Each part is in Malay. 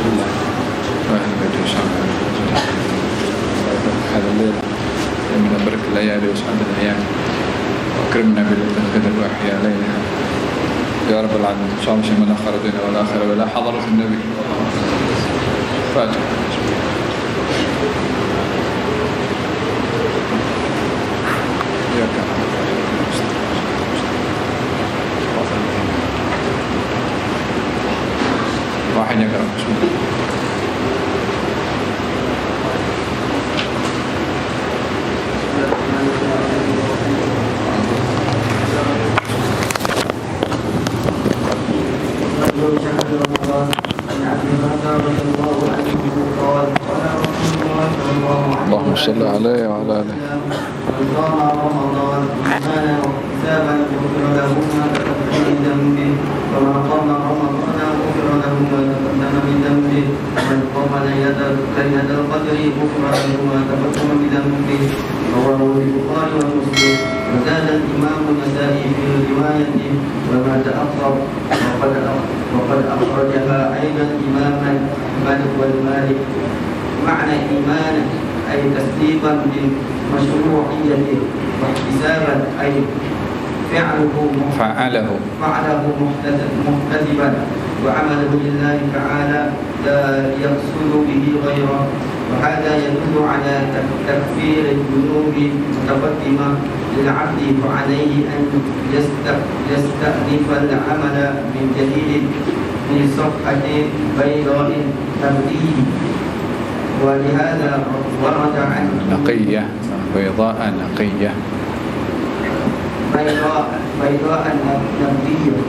الله وأهل بيته وصحبه هذا الليل من بركة الليالي وسعادة الأيام وأكرمنا بليلة القدر وأحيا ليلها يا رب العالمين. إن شاء الله شيء من آخر الدنيا والآخرة ولا حضرة النبي. فاتح. واحد يقرأ بسم الله. اللهم صل عليه وعلى آله. من صام رمضان إيمانا واحتسابا غفر له ما تقدم من ذنبه ومن قام رمضان غفر له ما تقدم من ذنبه ومن قام ليلة القدر غفر له ما تقدم من ذنبه. رواه البخاري ومسلم. وزاد الإمام النسائي في روايته وما تأخر وقد أخرجها أيضا الإمام أحمد والمالك. معنى إيمانا أي تصديقا بمشروعيته واحتسابا أي فعله محتسبا وعمله لله تعالى لا يقصد به غيره. وهذا يدل على تكفير الذنوب المتقدمة للعبد وعليه أن يستأنف العمل من جديد في صفحة بيضاء تبديه. ولهذا ورد عن نقية بيضاء نقية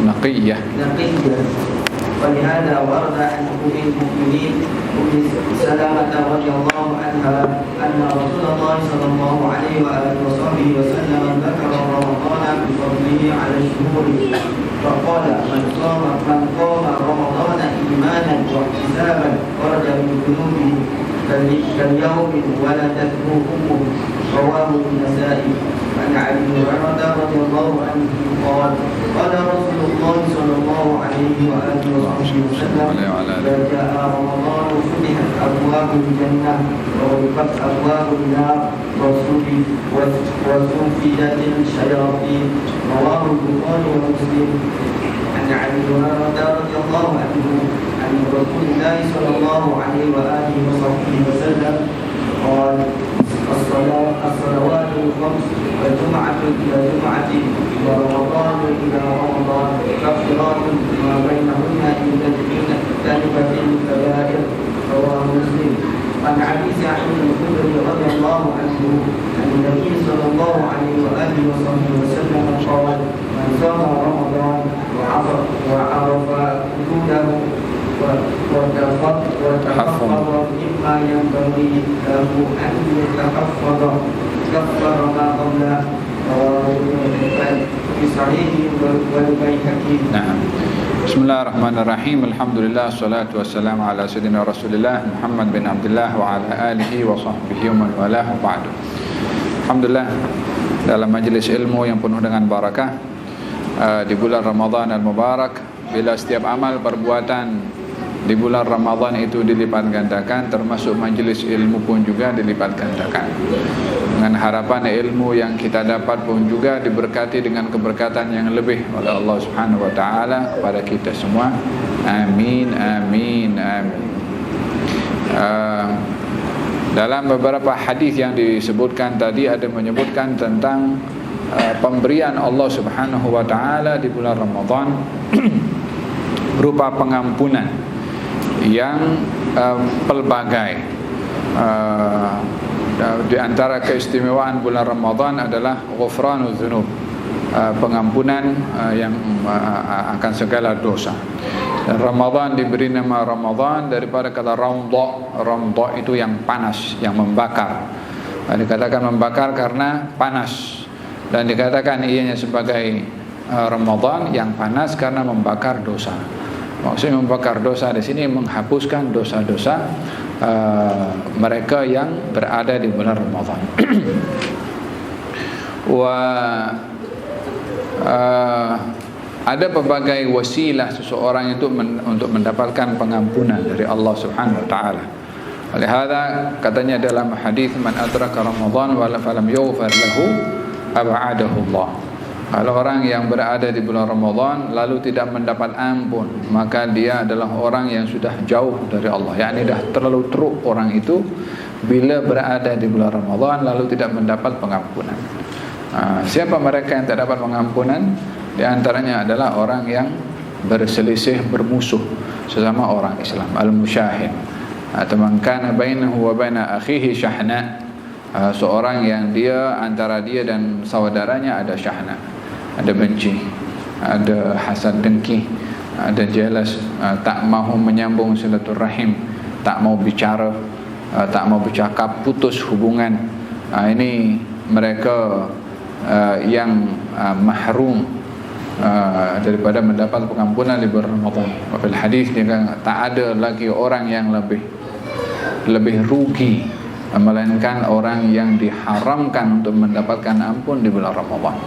نقية. ولهذا ورد عن أم المؤمنين أم سلمة رضي الله عنها أن رسول الله صلى الله عليه وآله وصحبه وسلم ذكر رمضان بفضله على الشهور فقال من قام رمضان إيمانا واحتسابا خرج من ذنوبه كاليوم ولدته أمه. رواه النسائي. عن أبي هريرة رضي الله عنه قال قال رسول الله صلى الله عليه وآله وسلم إذا جاء رمضان فتحت أبواب الجنة وغلقت أبواب النار وصفدت الشياطين. رواه البخاري ومسلم. عن أبي هريرة رضي الله عنه عن رسول الله صلى الله عليه وآله وصحبه وسلم قال الصلوات الخمس والجمعة إلى جمعة ورمضان إلى رمضان كفارات ما بينهن إن تجتنبت الكبائر. رواه مسلم. عن أبي سعيد الخدري رضي الله عنه عن النبي صلى الله عليه وآله وصحبه وسلم قال من صام رمضان وعرف حدوده وتحفظ مما ينبغي له أن يتحفظ كفر ما قبله. رواه ابن حبان في صحيحه والبيهقي. نعم. بسم الله الرحمن الرحيم. الحمد لله والصلاة والسلام على سيدنا رسول الله محمد بن عبد الله وعلى آله وصحبه ومن والاه وبعد. Alhamdulillah, dalam majelis ilmu yang penuh dengan barakah di bulan Ramadan al-Mubarak, bila setiap amal perbuatan di bulan Ramadan itu dilipat gandakan, termasuk majelis ilmu pun juga dilipat gandakan. Dengan harapan ilmu yang kita dapat pun juga diberkati dengan keberkatan yang lebih oleh Allah Subhanahu wa taala kepada kita semua. Amin amin amin. Dalam beberapa hadis yang disebutkan tadi ada menyebutkan tentang pemberian Allah Subhanahu wa taala di bulan Ramadan berupa pengampunan yang pelbagai. Di antara keistimewaan bulan Ramadan adalah ghufranuz dzunub, pengampunan yang akan segala dosa. Dan Ramadan diberi nama Ramadan daripada kata ramdha itu yang panas, yang membakar. Dikatakan membakar karena panas, dan dikatakan ianya sebagai Ramadan yang panas karena membakar dosa. Maksudnya membakar dosa di sini menghapuskan dosa-dosa mereka yang berada di bulan Ramadan. ada pelbagai wasilah seseorang itu untuk mendapatkan pengampunan dari Allah Subhanahu wa taala. Oleh hada katanya dalam hadis, man adraka Ramadan wa lam yughfar lahu ab'adahu Allah. Kalau orang yang berada di bulan Ramadan lalu tidak mendapat ampun, maka dia adalah orang yang sudah jauh dari Allah. Yakni dah terlalu teruk orang itu bila berada di bulan Ramadan lalu tidak mendapat pengampunan. Siapa mereka yang tak dapat pengampunan? Di antaranya adalah orang yang berselisih, bermusuh sesama orang Islam, al-musyahid, atau man kana bainahu wa baina akhihi syahna, seorang yang dia antara dia dan saudaranya ada syahna, ada benci, ada hasad dengki, ada jealous, tak mahu menyambung silaturahim, tak mau bicara, tak mau bercakap, putus hubungan. Ini mereka yang mahrum daripada mendapat pengampunan di bulan Ramadan. Pada hadis dia kata tak ada lagi orang yang lebih rugi melainkan orang yang diharamkan untuk mendapatkan ampun di bulan Ramadan.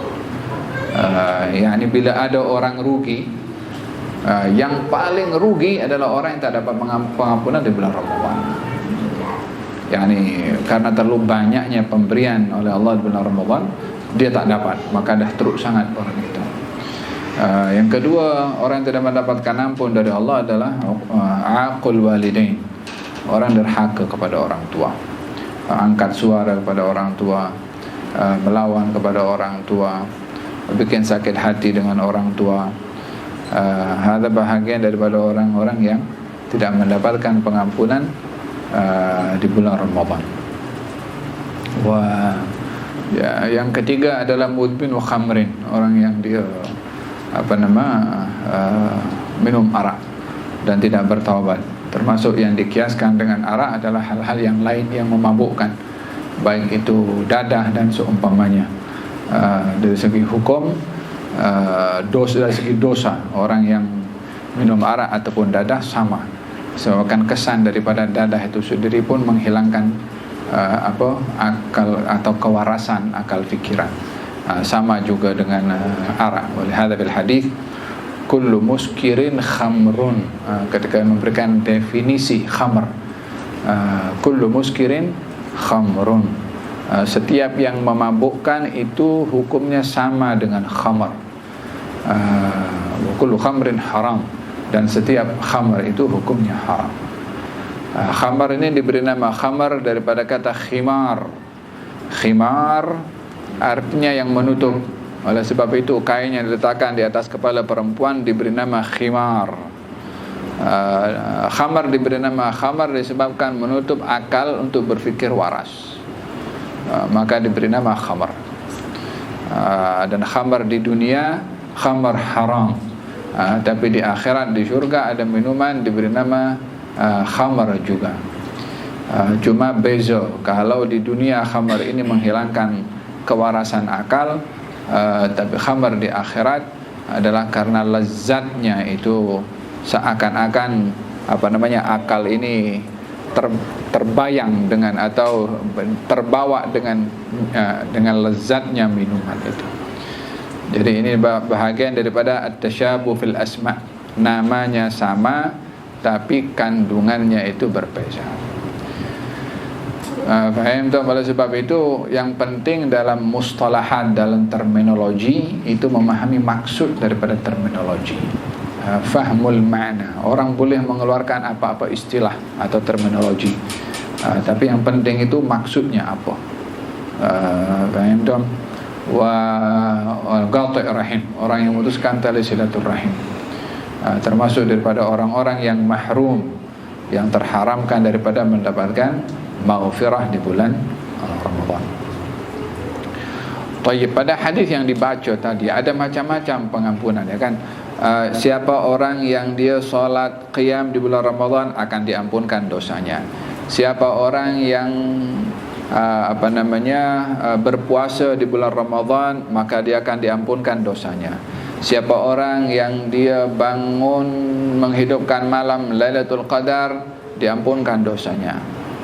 Yakni bila ada orang rugi, yang paling rugi adalah orang yang tak dapat pengampunan di bulan Ramadan. Yakni karena terlalu banyaknya pemberian oleh Allah di bulan Ramadan, dia tak dapat, maka dah teruk sangat orang itu. Yang kedua, orang yang tidak mendapatkan ampun dari Allah adalah aqul walidain, orang derhaka kepada orang tua, angkat suara kepada orang tua, melawan kepada orang tua, bikin sakit hati dengan orang tua. Ada bahagian daripada orang-orang yang tidak mendapatkan pengampunan di bulan Ramadan. Yang ketiga adalah mudmin wa khamrin, orang yang dia minum arak dan tidak bertaubat. Termasuk yang dikiaskan dengan arak adalah hal-hal yang lain yang memabukkan, baik itu dadah dan seumpamanya. Dari segi hukum, dari segi dosa, orang yang minum arak ataupun dadah sama. Sebabkan kesan daripada dadah itu sendiri pun menghilangkan akal atau kewarasan akal fikiran. Sama juga dengan arak. Oleh hadza bil hadis kullu muskirin khamrun, ketika memberikan definisi khamr, kullu muskirin khamrun, setiap yang memabukkan itu hukumnya sama dengan khamr. Kullu khamrin haram, dan setiap khamr itu hukumnya haram. Khamr ini diberi nama khamr daripada kata khimar. Khimar artinya yang menutup. Oleh sebab itu kain yang diletakkan di atas kepala perempuan diberi nama khimar. Khamar diberi nama khamar disebabkan menutup akal untuk berfikir waras, maka diberi nama khamar. Dan khamar di dunia khamar haram, tapi di akhirat di syurga ada minuman diberi nama khamar juga. Cuma beza, kalau di dunia khamar ini menghilangkan kewarasan akal, tapi khamar di akhirat adalah karena lezatnya itu seakan-akan akal ini terbayang dengan atau terbawa dengan lezatnya minuman itu. Jadi ini bahagian daripada at-tasyabuh fil asma', namanya sama tapi kandungannya itu berbeza. Faham tak? Oleh sebab itu yang penting dalam mustalahat, dalam terminologi itu memahami maksud daripada terminologi, fahmul ma'na. Orang boleh mengeluarkan apa-apa istilah atau terminologi, tapi yang penting itu maksudnya apa. Faham tak? Wa qati' rahim, orang yang memutuskan tali silaturahim, termasuk daripada orang-orang yang mahrum, yang terharamkan daripada mendapatkan maghfirah di bulan Ramadan. Tayyib, pada hadis yang dibaca tadi ada macam-macam pengampunan, ya kan? Siapa orang yang dia solat qiyam di bulan Ramadan akan diampunkan dosanya. Siapa orang yang berpuasa di bulan Ramadan, maka dia akan diampunkan dosanya. Siapa orang yang dia bangun menghidupkan malam Lailatul Qadar, diampunkan dosanya.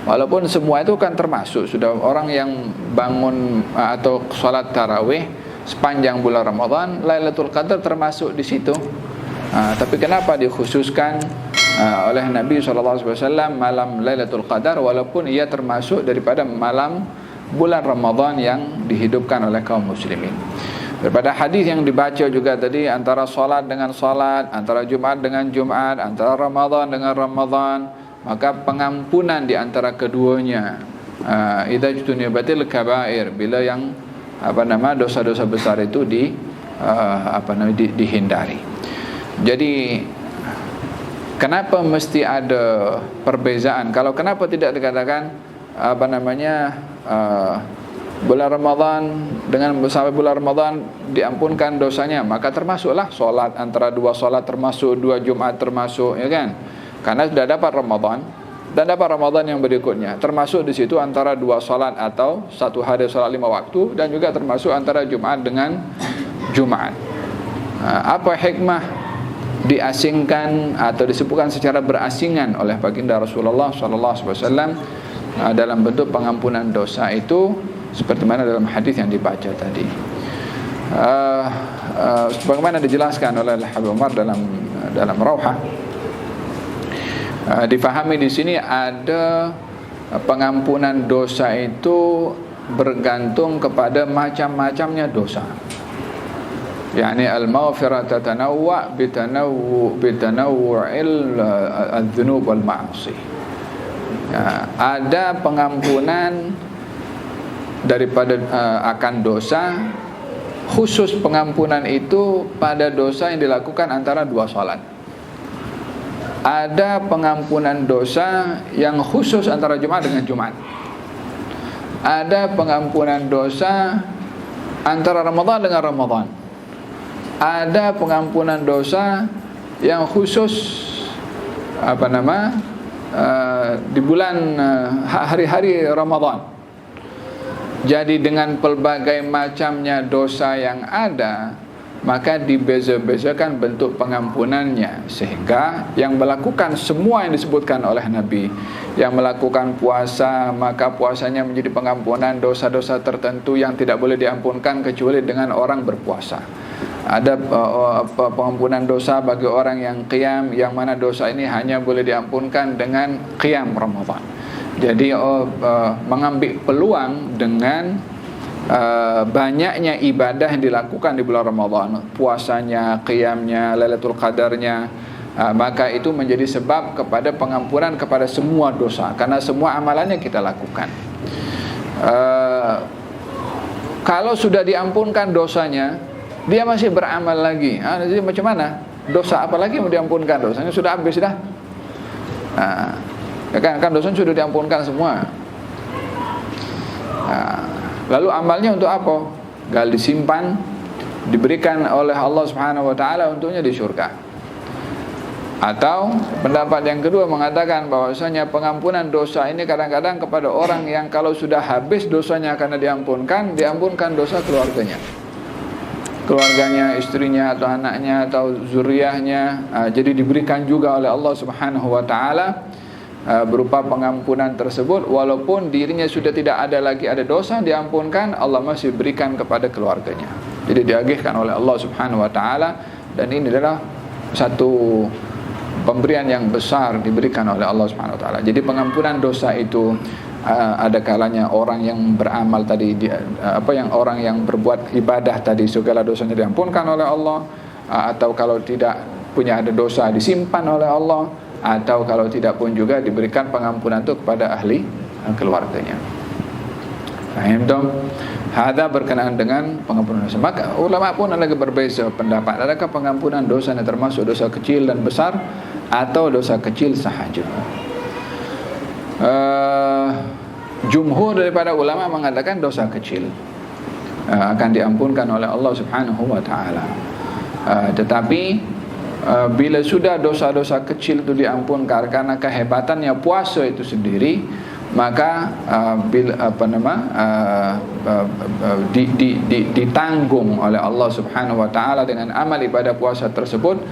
Walaupun semua itu kan termasuk, sudah orang yang bangun atau salat tarawih sepanjang bulan Ramadan, Lailatul Qadar termasuk di situ. Tapi kenapa dikhususkan oleh Nabi SAW malam Lailatul Qadar, walaupun ia termasuk daripada malam bulan Ramadan yang dihidupkan oleh kaum muslimin. Daripada hadis yang dibaca juga tadi, antara solat dengan solat, antara Jumat dengan Jumat, antara Ramadan dengan Ramadan, maka pengampunan di antara keduanya, idza jtunibatil kabair, bila yang dosa-dosa besar itu dihindari. Jadi kenapa mesti ada perbezaan? Kalau kenapa tidak dikatakan bulan Ramadan dengan sampai bulan Ramadan diampunkan dosanya, maka termasuklah solat, antara dua solat termasuk, dua Jumat termasuk, ya kan? Karena sudah dapat Ramadan dan dapat Ramadan yang berikutnya, termasuk di situ antara dua solat atau satu hari solat 5 waktu, dan juga termasuk antara Jumat dengan Jumat. Apa hikmah diasingkan atau disebutkan secara berasingan oleh baginda Rasulullah SAW dalam bentuk pengampunan dosa itu, seperti mana dalam hadis yang dibaca tadi. Sebagaimana dijelaskan oleh Habib Umar dalam Rauhah, difahami di sini ada pengampunan dosa itu bergantung kepada macam-macamnya dosa. Yani al-maghfirah tatanawwa bitanawwu'il adz-dzunub wal ma'asi. Ada pengampunan daripada akan dosa, khusus pengampunan itu pada dosa yang dilakukan antara dua salat. Ada pengampunan dosa yang khusus antara Jumat dengan Jumat. Ada pengampunan dosa antara Ramadan dengan Ramadan. Ada pengampunan dosa yang khusus di bulan hari-hari Ramadan. Jadi dengan pelbagai macamnya dosa yang ada, maka dibeza-bezakan bentuk pengampunannya, sehingga yang melakukan semua yang disebutkan oleh Nabi, yang melakukan puasa, maka puasanya menjadi pengampunan dosa-dosa tertentu yang tidak boleh diampunkan kecuali dengan orang berpuasa. Ada pengampunan dosa bagi orang yang qiyam, yang mana dosa ini hanya boleh diampunkan dengan qiyam Ramadan. Jadi mengambil peluang dengan banyaknya ibadah yang dilakukan di bulan Ramadan, puasanya, qiyamnya, Lailatul Qadarnya, maka itu menjadi sebab kepada pengampunan kepada semua dosa, karena semua amalannya kita lakukan. Kalau sudah diampunkan dosanya, dia masih beramal lagi. Jadi macam mana? Dosa apa lagi mau diampunkan? Dosanya sudah habis dah. Kan dosanya sudah diampunkan semua. Lalu amalnya untuk apa? Gal disimpan, diberikan oleh Allah Subhanahu wa taala untuknya di surga. Atau pendapat yang kedua mengatakan bahwasanya pengampunan dosa ini kadang-kadang kepada orang yang kalau sudah habis dosanya karena diampunkan dosa keluarganya, istrinya atau anaknya atau zuriyahnya, jadi diberikan juga oleh Allah Subhanahu wa taala berupa pengampunan tersebut, walaupun dirinya sudah tidak ada lagi ada dosa, diampunkan, Allah masih berikan kepada keluarganya. Jadi diagihkan oleh Allah Subhanahu wa taala, dan ini adalah satu pemberian yang besar diberikan oleh Allah Subhanahu wa taala. Jadi pengampunan dosa itu ada kalanya orang yang beramal tadi, orang yang berbuat ibadah tadi, segala dosanya diampunkan oleh Allah, atau kalau tidak punya ada dosa disimpan oleh Allah, atau kalau tidak pun juga diberikan pengampunan itu kepada ahli keluarganya. Faham dong? Hada berkenaan dengan pengampunan dosa. Maka ulama pun ada berbeza pendapat. Adakah pengampunan dosa yang termasuk dosa kecil dan besar, atau dosa kecil sahaja? Jumhur daripada ulama mengatakan dosa kecil akan diampunkan oleh Allah Subhanahu wa taala. Tetapi bila sudah dosa-dosa kecil itu diampunkan karena kehebatannya puasa itu sendiri, maka ditanggung oleh Allah Subhanahu wa taala dengan amal ibadah puasa tersebut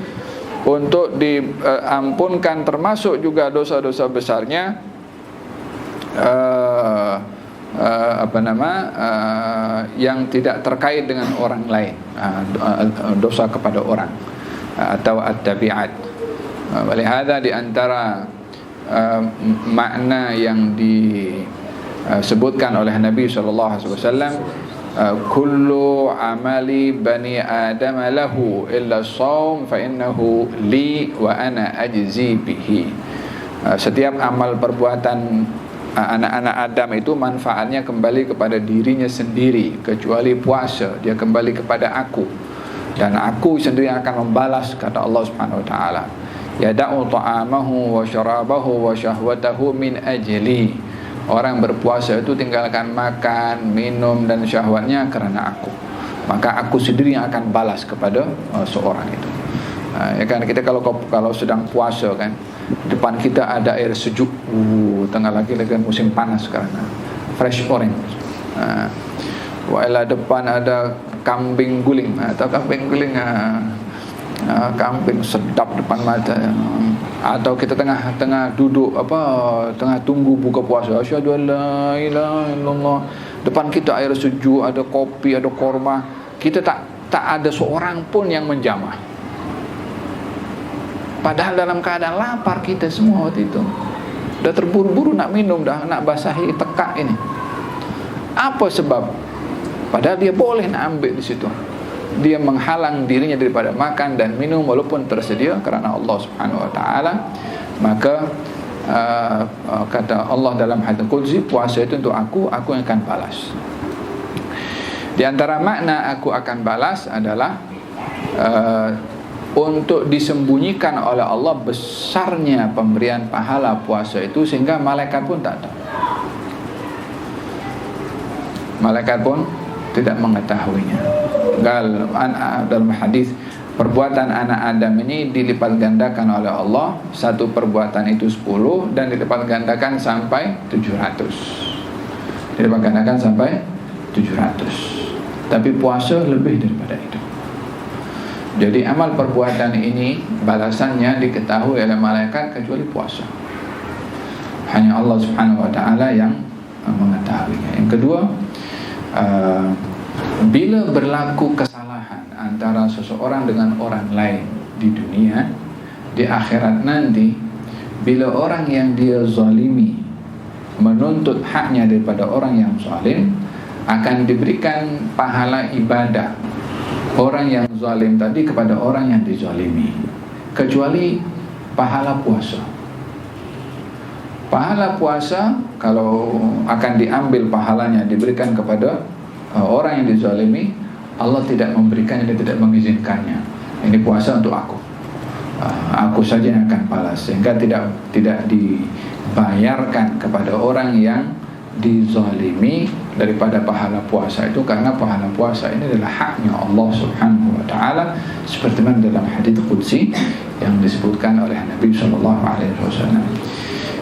untuk diampunkan, termasuk juga dosa-dosa besarnya. yang tidak terkait dengan orang lain, dosa kepada orang, atau at-tabi'at. Walihada di antara makna yang disebutkan oleh Nabi SAW, kullu amali bani adam lahu illa shaum fa innahu li wa ana ajzi bihi. Setiap amal perbuatan anak-anak Adam itu manfaatnya kembali kepada dirinya sendiri, kecuali puasa, dia kembali kepada aku, dan aku sendiri akan membalas, kata Allah Subhanahu wa taala. Yada'u ta'amahu wa syarabahu wa syahwatahu min ajli. Orang berpuasa itu tinggalkan makan, minum dan syahwatnya karena aku. Maka aku sendiri yang akan balas kepada seorang itu. Ya kan, kita kalau sedang puasa kan, depan kita ada air sejuk, tengah lagi musim panas sekarang, fresh orange. Wala depan ada kambing guling, atau kambing guling, kambing sedap depan mata. Atau kita tengah duduk tengah tunggu buka puasa, asyhadu an la ilaha illallah, depan kita air sejuk, ada kopi, ada korma, kita tak ada seorang pun yang menjamah, padahal dalam keadaan lapar kita semua waktu itu, dah terburu-buru nak minum, dah nak basahi tekak ini. Apa sebab? Padahal dia boleh nak ambil di situ. Dia menghalang dirinya daripada makan dan minum walaupun tersedia kerana Allah Subhanahu wa taala. Maka kata Allah dalam hadis qudsi, puasa itu untuk aku yang akan balas. Di antara makna aku akan balas adalah untuk disembunyikan oleh Allah besarnya pemberian pahala puasa itu, sehingga malaikat pun tak tahu. Malaikat pun tidak mengetahuinya. Dalam hadis, perbuatan anak Adam ini dilipat gandakan oleh Allah. Satu perbuatan itu 10 dan dilipat gandakan sampai 700. Dilipat gandakan sampai 700. Tapi puasa lebih daripada itu. Jadi amal perbuatan ini balasannya diketahui oleh malaikat, kecuali puasa. Hanya Allah Subhanahu wa taala yang mengetahuinya. Yang kedua, bila berlaku kesalahan antara seseorang dengan orang lain di dunia, di akhirat nanti, bila orang yang dia zalimi menuntut haknya daripada orang yang zalim, akan diberikan pahala ibadah orang yang zalim tadi kepada orang yang dizalimi, kecuali pahala puasa. Pahala puasa kalau akan diambil pahalanya diberikan kepada orang yang dizalimi, Allah tidak memberikannya, dia tidak mengizinkannya. Ini puasa untuk aku saja yang akan balas, sehingga tidak dibayarkan kepada orang yang dizalimi daripada pahala puasa itu, karena pahala puasa ini adalah haknya Allah Subhanahu wa taala, seperti mana dalam hadits qudsi yang disebutkan oleh Nabi sallallahu alaihi wasallam.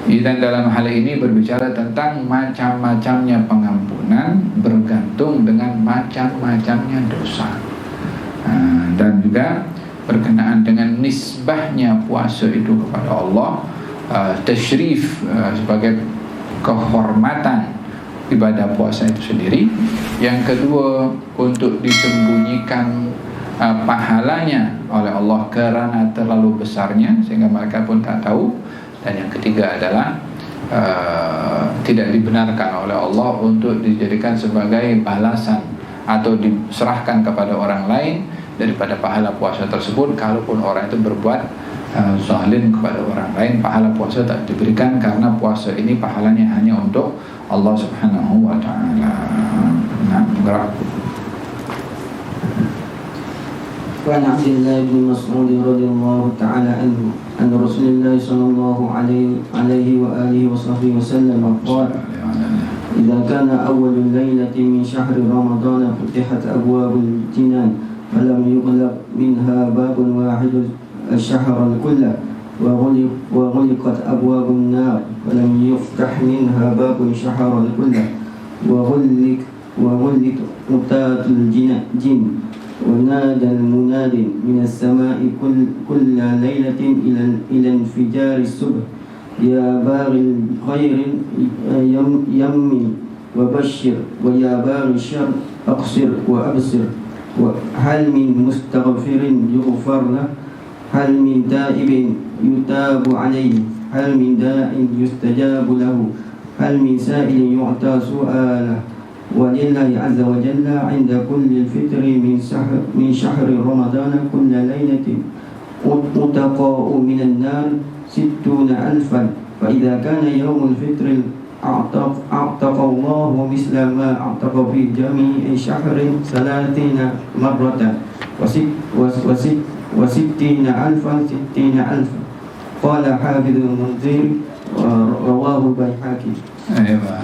Dan dalam hal ini berbicara tentang macam-macamnya pengampunan bergantung dengan macam-macamnya dosa, dan juga berkenaan dengan nisbahnya puasa itu kepada Allah, tasyrif sebagai kehormatan ibadah puasa itu sendiri. Yang kedua, untuk disembunyikan pahalanya oleh Allah kerana terlalu besarnya sehingga mereka pun tak tahu. Dan yang ketiga adalah tidak dibenarkan oleh Allah untuk dijadikan sebagai balasan atau diserahkan kepada orang lain daripada pahala puasa tersebut. Kalaupun orang itu berbuat zalim kepada orang lain, pahala puasa tak diberikan, karena puasa ini pahalanya hanya untuk Allah Subhanahu wa taala. Nah, gerak. وعن عبد الله بن مسعود رضي الله تعالى عنه أن رسول الله صلى الله عليه وآله وصحبه وسلم قال: إذا كان أول ليلة من شهر رمضان فتحت أبواب الجنان فلم يغلق منها باب واحد الشهر كله، وغلقت أبواب النار ولم يفتح منها باب الشهر كله، وغلق متات الجن، ونادى المناد من السماء كل ليلة إلى انفجار الصبح: يا باغي الخير وبشر ويا بار الشر أقصر وأبصر هل من مستغفر يغفر له هل من تائب يتاب عليه هل من داع يستجاب له هل من سائل يعطى سؤاله ولله عز وجل عند كل الفطر من شهر رمضان كل ليلة متقاء من النار 60,000 فإذا كان يوم الفطر أعتق الله مثل ما أعتق في جميع شهر 30 مرة وستين ألفا قال حافظ المنذر رواه البيهقي.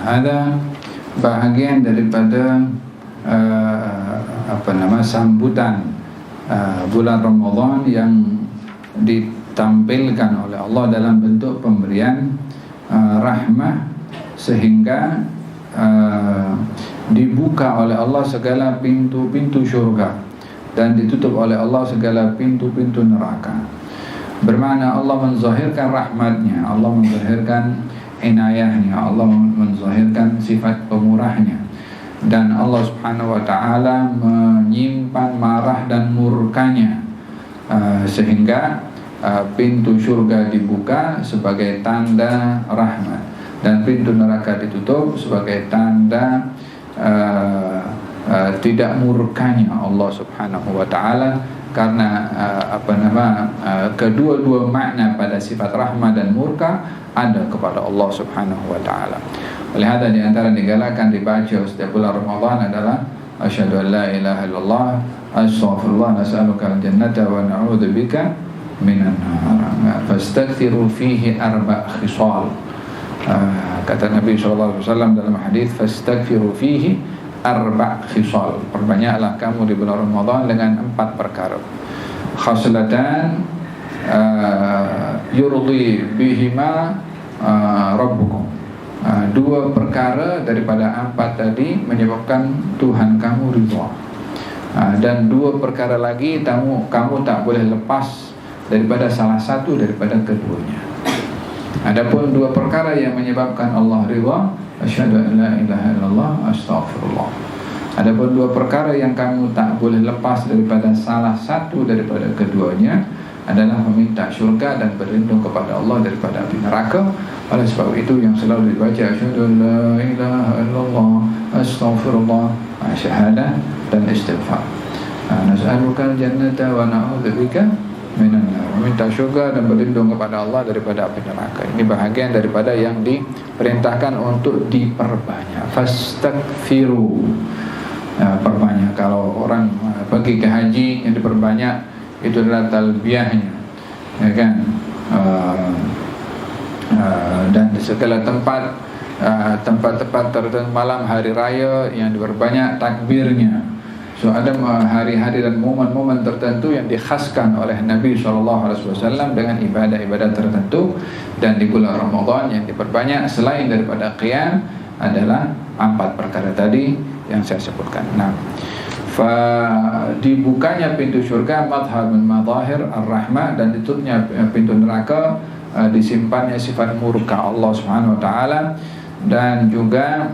Ada bahagian daripada sambutan bulan Ramadan yang ditampilkan oleh Allah dalam bentuk pemberian rahmah, sehingga dibuka oleh Allah segala pintu-pintu syurga dan ditutup oleh Allah segala pintu-pintu neraka. Bermakna Allah menzahirkan rahmatnya, Allah menzahirkan inayahnya, Allah menzahirkan sifat pemurahnya, dan Allah subhanahu wa ta'ala menyimpan marah dan murkanya, sehingga pintu syurga dibuka sebagai tanda rahmat dan pintu neraka ditutup sebagai tanda tidak murkanya Allah subhanahu wa ta'ala. Karena kedua-dua makna pada sifat rahmat dan murka ada kepada Allah subhanahu wa ta'ala. Oleh hadza di antara digalakan dibaca setiap bulan Ramadan adalah asyhadu an la ilaha illallah, astaghfirullah, nas'aluka al-jannata wa na'udzubika minan nar. Fastaghfiru fihi arba' khisal. Kata Nabi SAW dalam hadis, fastaghfiru fihi arba' khisal. Perbanyaklah kamu di bulan Ramadan dengan 4 perkara. Khaslatan yurdi bihima rabbukum. 2 perkara daripada 4 tadi menyebabkan Tuhan kamu ridha. Dan 2 perkara lagi kamu tak boleh lepas daripada salah satu daripada keduanya. Adapun 2 perkara yang menyebabkan Allah ridha, asyhadu an la ilaha illallah, astaghfirullah. Adapun 2 perkara yang kamu tak boleh lepas daripada salah satu daripada keduanya adalah meminta syurga dan berlindung kepada Allah daripada api neraka. Oleh sebab itu yang selalu dibaca asyhadu an la ilaha illallah, astaghfirullah, syahadah dan istighfar. Nas'aluka al-jannata wa na'udzubika minan nar. Meminta syurga dan berlindung kepada Allah daripada api neraka. Ini bahagian daripada yang diperintahkan untuk diperbanyak. Fastaghfiru. Perbanyak. Kalau orang pergi ke haji, yang diperbanyak itu adalah talbiyahnya, ya kan? Dan di segala tempat-tempat tertentu malam hari raya yang diperbanyak takbirnya. So ada hari-hari dan momen-momen tertentu yang dikhaskan oleh Nabi SAW dengan ibadah-ibadah tertentu, dan di bulan Ramadan yang diperbanyak selain daripada qiyam adalah 4 perkara tadi yang saya sebutkan. Nah, dibukanya pintu syurga madhar min madahir ar-rahmah, dan ditutupnya pintu neraka disimpannya sifat murka Allah Subhanahu wa taala, dan juga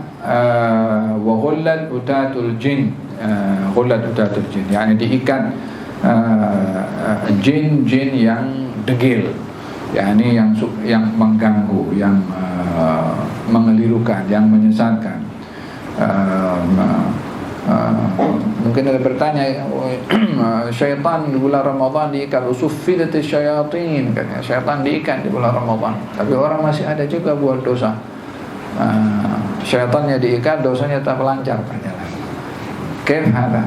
wa ghullat utatul jin, ghullat utatul jin, yakni diikat jin-jin yang degil, yakni yang mengganggu, yang mengelirukan, yang menyesatkan. Mungkin ada bertanya, syaitan di bulan Ramadan diikat, usuffidatis syayatin, katanya syaitan diikat di bulan Ramadan, tapi orang masih ada juga buat dosa. Syaitannya diikat, dosanya tak lancar berjalan. Kehada.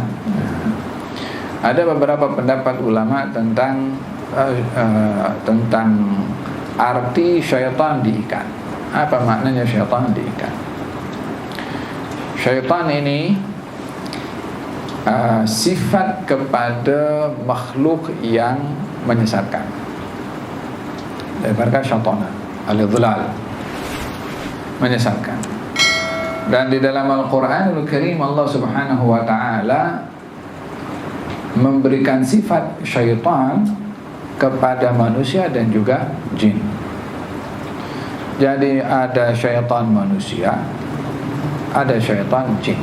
Ada beberapa pendapat ulama tentang arti syaitan diikat. Apa maknanya syaitan diikat? Syaitan ini sifat kepada makhluk yang menyesatkan. Daripada syaitan al-idlal, menyesatkan. Dan di dalam Al-Quranul Karim Allah Subhanahu wa taala memberikan sifat syaitan kepada manusia dan juga jin. Jadi ada syaitan manusia, ada syaitan jin.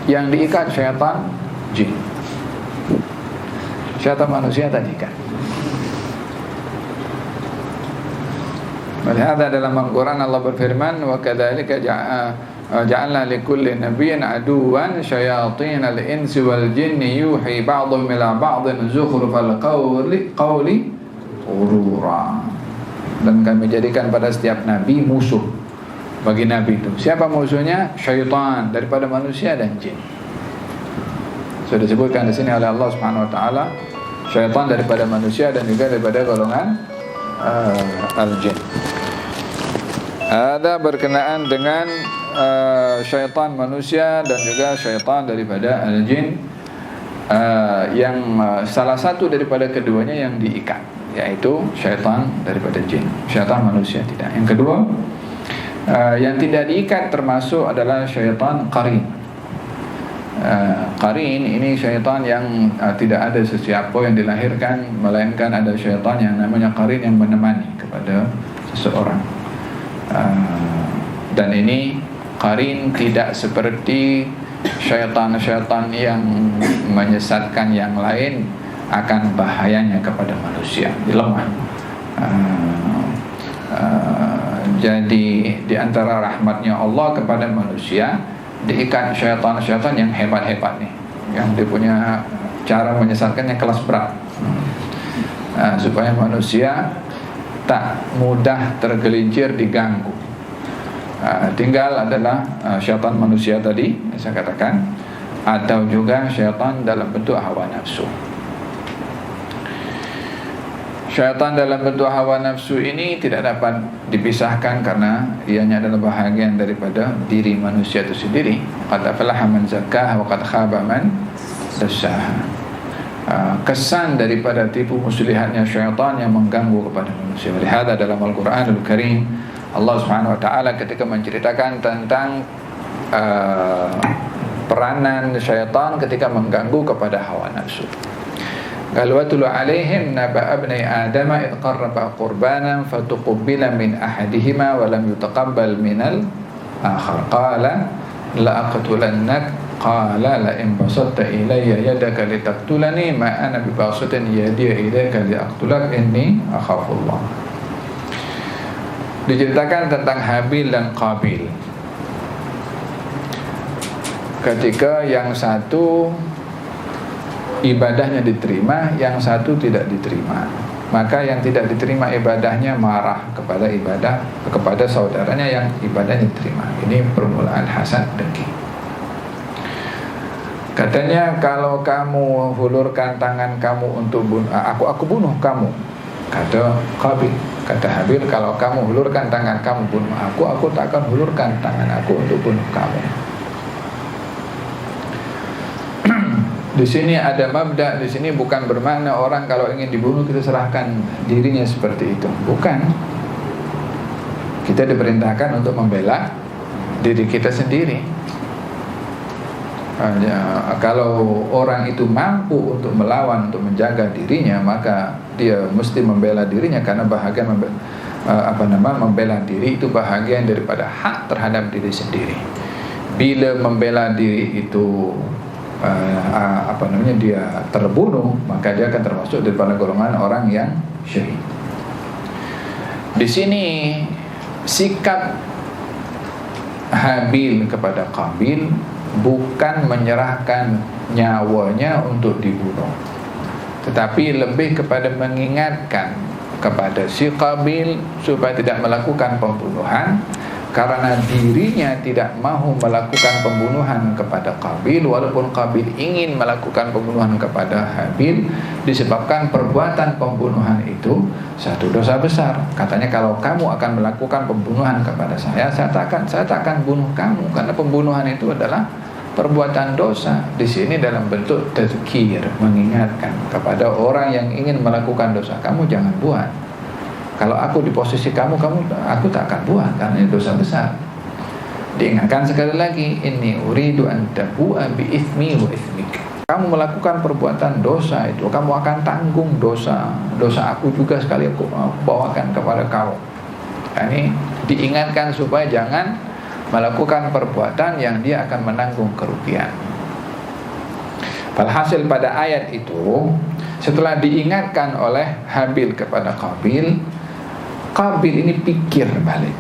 Yang diikat syaitan jin. Syaitan manusia tak diikat. Walihada dalam Al-Quran Allah berfirman, wa kadzalika ja'alna likulli nabiyyin aduwan syayatin al-insi wal jinni yuhi ba'dhum ila ba'dhin zukhrufal qawli ghurura. Dan kami jadikan pada setiap nabi musuh bagi nabi itu. Siapa musuhnya? Syaitan daripada manusia dan jin. Sudah disebutkan di sini oleh Allah Subhanahu wa taala, syaitan daripada manusia dan juga daripada golongan al-jin. Ada berkenaan dengan syaitan manusia dan juga syaitan daripada al-jin, yang salah satu daripada keduanya yang diikat, yaitu syaitan daripada jin. Syaitan manusia tidak. Yang kedua, yang tidak diikat termasuk adalah syaitan qarin. Qarin ini syaitan yang tidak ada sesiapa yang dilahirkan, melainkan ada syaitan yang namanya qarin yang menemani kepada seseorang. Dan ini qarin tidak seperti syaitan-syaitan yang menyesatkan yang lain, akan bahayanya kepada manusia, lemah. Jadi di antara rahmatnya Allah kepada manusia, diikat syaitan-syaitan yang hebat-hebat nih, yang dia punya cara menyesatkannya kelas berat, supaya manusia tak mudah tergelincir, diganggu. Tinggal adalah syaitan manusia tadi saya katakan, atau juga syaitan dalam bentuk hawa nafsu. Syaitan dalam bentuk hawa nafsu ini tidak dapat dipisahkan karena ianya adalah bahagian daripada diri manusia itu sendiri. Qad aflaha man zakkaha wa qad khaba man dassaha. Kesan daripada tipu muslihatnya syaitan yang mengganggu kepada manusia. Lihat dalam Al-Quranul Karim, Allah Subhanahu wa taala ketika menceritakan tentang peranan syaitan ketika mengganggu kepada hawa nafsu. Galwatul alaihim naba abnai adam id qarraba qurbanan fatuqbila min ahadihima wa lam yutaqabbal minal akhar qala la aqtulannak qala la in basatta ilayya yadaka litaqtulani ma ana bibasatin yadi ilayka liaqtulak inni akhafullah. Diceritakan tentang Habil dan Qabil. Ketika yang satu ibadahnya diterima, yang satu tidak diterima, maka yang tidak diterima ibadahnya marah kepada saudaranya yang ibadahnya diterima. Ini permulaan hasad, dengki. Katanya, kalau kamu hulurkan tangan kamu untuk bunuh aku bunuh kamu. Kata Qabil, kata Habil, kalau kamu hulurkan tangan kamu bunuh aku tak akan hulurkan tangan aku untuk bunuh kamu. Di sini ada mabda, di sini bukan bermakna orang kalau ingin dibunuh kita serahkan dirinya seperti itu. Bukan. Kita diperintahkan untuk membela diri kita sendiri. Kalau orang itu mampu untuk melawan, untuk menjaga dirinya, maka dia mesti membela dirinya, karena bahagian membela diri itu bahagian daripada hak terhadap diri sendiri. Bila membela diri itu dia terbunuh, maka dia akan termasuk daripada golongan orang yang syahid. Di sini sikap Habil kepada Qabil bukan menyerahkan nyawanya untuk dibunuh, tetapi lebih kepada mengingatkan kepada si Qabil supaya tidak melakukan pembunuhan, karena dirinya tidak mahu melakukan pembunuhan kepada Qabil, walaupun Qabil ingin melakukan pembunuhan kepada Habil, disebabkan perbuatan pembunuhan itu satu dosa besar. Katanya, kalau kamu akan melakukan pembunuhan kepada saya tak akan bunuh kamu, karena pembunuhan itu adalah perbuatan dosa. Di sini dalam bentuk tazkir, mengingatkan kepada orang yang ingin melakukan dosa, kamu jangan buat. Kalau aku di posisi kamu aku tak akan buat, karena itu dosa besar. Diingatkan sekali lagi, inni uridu an tabu'a bi itsmi wa itsmik. Kamu melakukan perbuatan dosa itu, kamu akan tanggung dosa aku juga sekali aku bawakan kepada kamu. Ini diingatkan supaya jangan melakukan perbuatan yang dia akan menanggung kerugian. Walhasil pada ayat itu, setelah diingatkan oleh Habil kepada Qabil, Qabil ini pikir balik,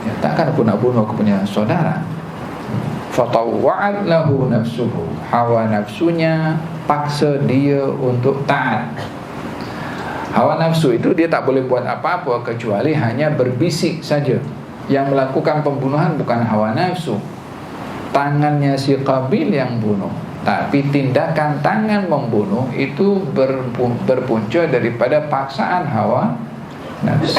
ya, takkan aku nak bunuh aku punya saudara. Fatawwa'at lahu nafsuhu, hawa nafsunya paksa dia untuk taat. Hawa nafsu itu dia tak boleh buat apa-apa kecuali hanya berbisik saja. Yang melakukan pembunuhan bukan hawa nafsu, tangannya si Qabil yang bunuh, tapi tindakan tangan membunuh itu berpunca daripada paksaan hawa nafsu.